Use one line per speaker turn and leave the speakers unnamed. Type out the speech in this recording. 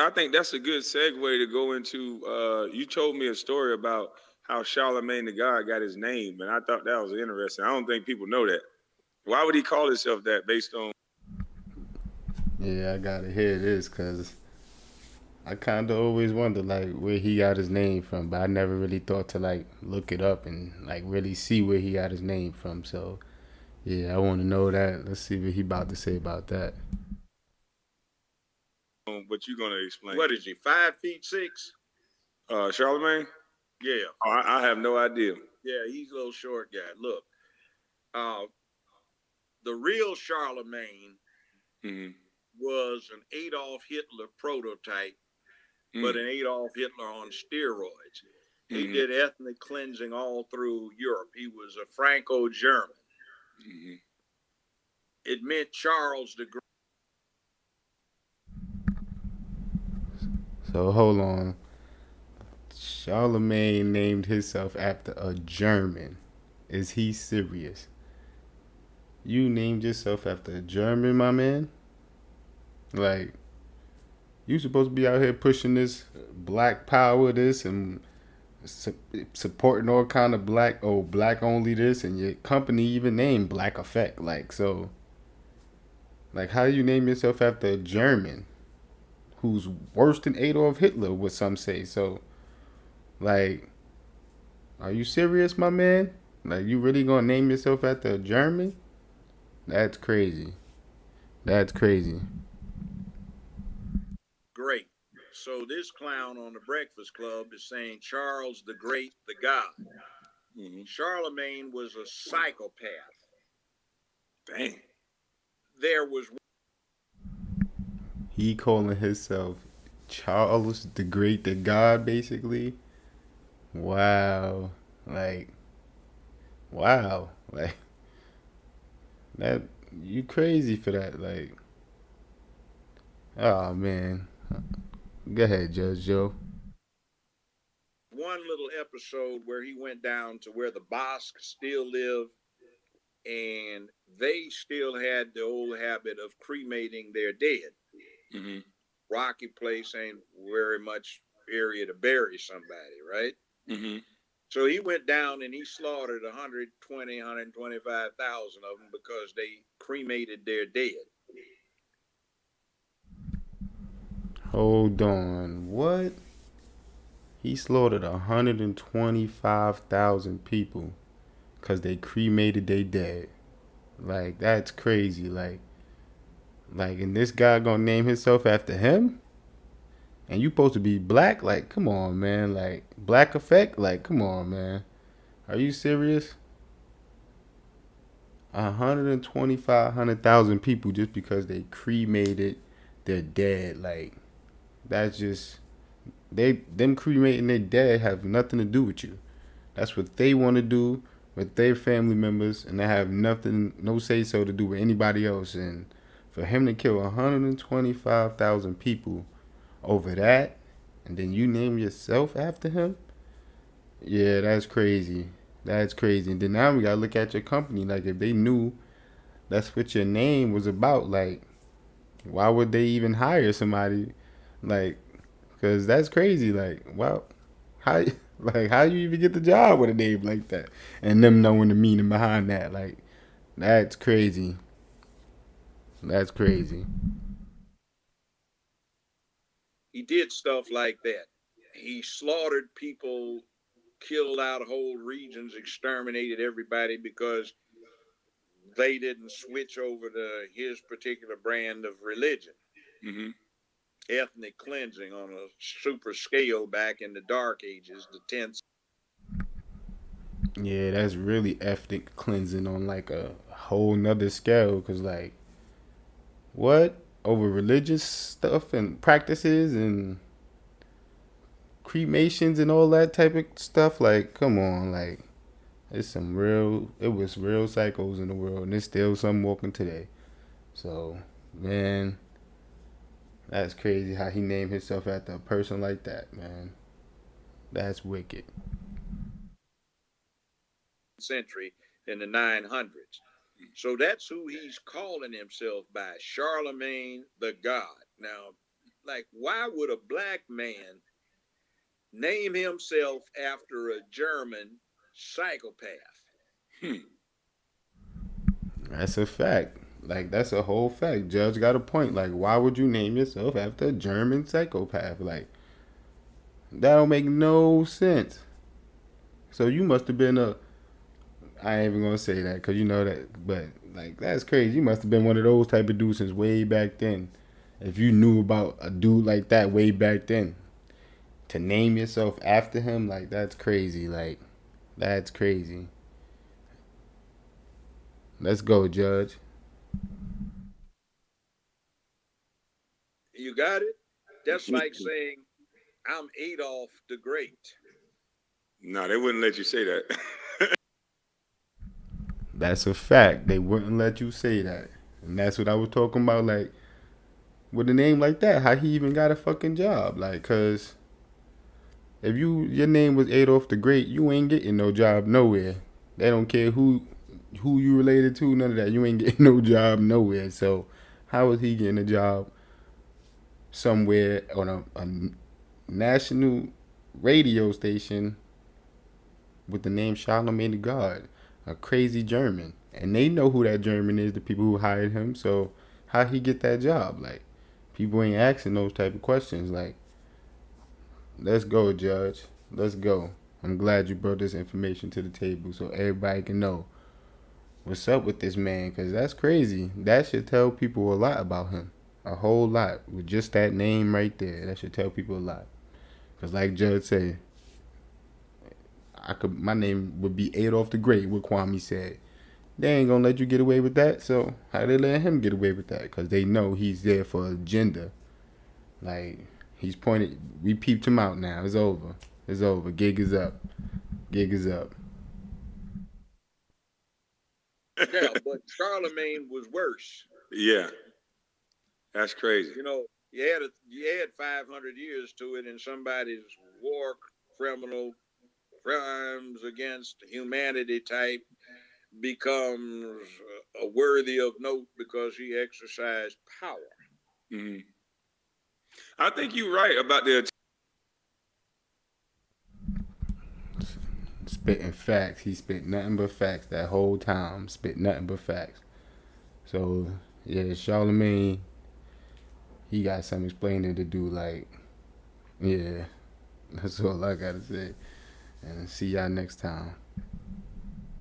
I think that's a good segue to go into. You told me a story about how Charlemagne the God got his name, and I thought that was interesting. I don't think people know that. Why would he call himself that based on?
Yeah, I gotta hear this because I kind of always wondered like where he got his name from, but I never really thought to like look it up and like really see where he got his name from. So yeah, I want to know that. Let's see what he about to say about that.
But you're gonna explain.
What is he? 5 feet 6?
Charlemagne?
Yeah,
Oh, I have no idea.
yeah. He's a little short guy. Look, uh, the real Charlemagne
Mm-hmm.
was an Adolf Hitler prototype, but
Mm-hmm.
an Adolf Hitler on steroids. He
Mm-hmm.
did ethnic cleansing all through Europe. He was a Franco-German.
Mm-hmm.
It meant Charles the Great.
So hold on. Charlemagne named himself after a German. Is he serious? You named yourself after a German, my man? Like, you supposed to be out here pushing this black power, this, and supporting all kind of black only this, and your company even named Black Effect. Like, so, like, how do you name yourself after a German who's worse than Adolf Hitler? What some say. So, like, are you serious, my man? Like, you really gonna name yourself after a German? That's crazy. That's crazy.
Great. So this clown on the Breakfast Club is saying Charles the Great, the God.
Mm-hmm.
Charlemagne was a psychopath.
Dang.
There was
He calling himself Charles the Great, the God, basically. Wow. Like, wow. Like, that, you crazy for that. Like, oh, man. Go ahead, Judge Joe.
one little episode where he went down to where the Basques still live, and they still had the old habit of cremating their dead.
Mm-hmm.
Rocky place ain't very much area to bury somebody, right?
Mm-hmm.
So he went down and he slaughtered 120, 125,000 of them because they cremated their dead.
Hold on. What? He slaughtered 125,000 people because they cremated their dead. Like, that's crazy. And this guy gonna name himself after him? And you supposed to be black? Like, come on, man. Like, Black Effect? Like, come on, man. Are you serious? 125,000 people just because they cremated their dead. Like, that's just them cremating their dead have nothing to do with you. That's what they want to do with their family members, and they have nothing, no say so to do with anybody else. And for him to kill 125,000 people over that, and then you name yourself after him, yeah, that's crazy. That's crazy. And then now we gotta look at your company. Like, if they knew that's what your name was about, like, why would they even hire somebody? Like, cause that's crazy. Like, wow, how like how you even get the job with a name like that, and them knowing the meaning behind that? Like, that's crazy. That's crazy.
He did stuff like that. He slaughtered people, killed out whole regions, exterminated everybody because they didn't switch over to his particular brand of religion.
Mm-hmm.
Ethnic cleansing on a super scale back in the Dark Ages, the 10th.
Yeah, that's really ethnic cleansing on like a whole nother scale. Cause like, what over religious stuff and practices and cremations and all that type of stuff? Like, come on, like, it was real psychos in the world, and there's still some walking today. So, man, that's crazy how he named himself after a person like that, man. That's wicked.
century in the 900s. So that's who he's calling himself by, Charlemagne the God. Now, like, why would a black man name himself after a German psychopath?
Hmm.
That's a fact. Like that's a whole fact. Judge got a point. Like, why would you name yourself after a German psychopath? Like, that don't make no sense. So you must have been a. I ain't even gonna say that because you know that, but like that's crazy. You must have been one of those type of dudes since way back then. If you knew about a dude like that way back then, to name yourself after him, like that's crazy. Like, that's crazy. Let's go, Judge.
You got it? That's like saying, I'm Adolf the Great.
No, they wouldn't let you say that.
That's a fact. They wouldn't let you say that. And that's what I was talking about. Like, with a name like that, how he even got a fucking job? Like, cause if your name was Adolf the Great, you ain't getting no job nowhere. They don't care who you related to, none of that. You ain't getting no job nowhere. So, how was he getting a job somewhere on a national radio station with the name Charlemagne the God, a crazy German, and they know who that German is, the people who hired him. So how he get that job? Like, people ain't asking those type of questions. Like, let's go, Judge. Let's go. I'm glad you brought this information to the table so everybody can know what's up with this man, because that's crazy. That should tell people a lot about him. A whole lot with just that name right there. That should tell people a lot. Because like Judge said, my name would be Adolf the Great, what Kwame said. They ain't gonna let you get away with that. So how they let him get away with that? Because they know he's there for agenda. Like, he's pointed. We peeped him out now. It's over. It's over. Gig is up. Gig is up.
Yeah, but Charlemagne was worse.
Yeah, that's crazy.
You know, you had 500 years to it, and somebody's war criminal crimes against humanity type becomes worthy of note because he exercised power.
Hmm. I think you're right about the.
Spitting facts. He spit nothing but facts that whole time. Spit nothing but facts. So yeah, Charlemagne, he got some explaining to do. Like, yeah, that's all I gotta say. And see y'all next time.